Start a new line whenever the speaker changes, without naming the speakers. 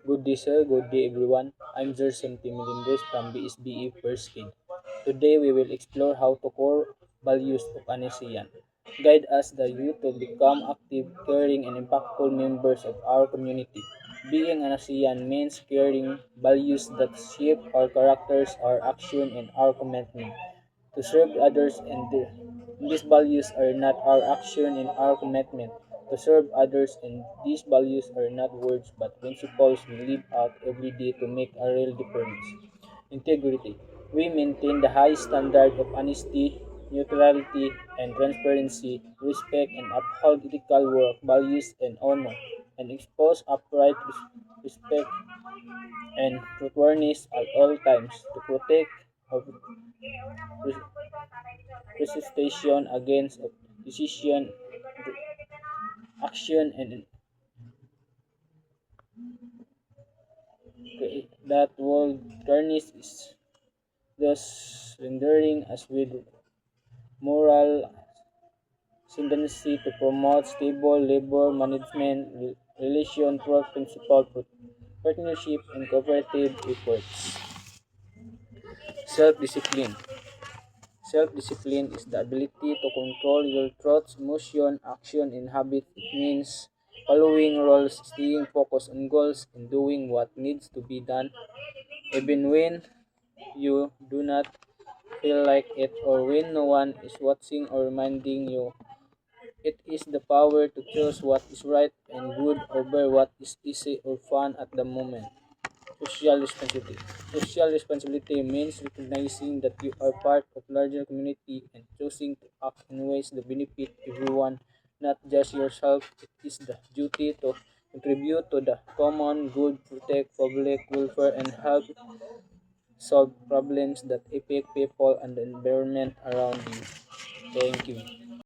Good day, sir. Good day, everyone. I'm Gerson P. Melendez from BSBE First Aid. Today, we will explore how to core values of an ASEAN. Guide us the youth to become active, caring, and impactful members of our community. Being an ASEAN means carrying values that shape our characters, our action, and our commitment to serve others, and these values are not our action and our commitment to serve others, and these values are not words but principles we live out every day to make a real difference. Integrity. We maintain the high standard of honesty, neutrality, and transparency, respect and uphold ethical work values and honor, and expose upright respect and truthfulness at all times to protect our resistation against decision, action, and that will tarnish is thus rendering us with moral tendency to promote stable labor management relation through principle partnership and cooperative efforts. Self-discipline. Self-discipline is the ability to control your thoughts, emotion, action, and habit. It means following rules, staying focused on goals, and doing what needs to be done, even when you do not feel like it or when no one is watching or reminding you. It is the power to choose what is right and good over what is easy or fun at the moment. Social responsibility. Social responsibility means recognizing that you are part of larger community and choosing to act in ways that benefit everyone, not just yourself. It is the duty to contribute to the common good, protect public welfare, and help solve problems that affect people and the environment around you. Thank you.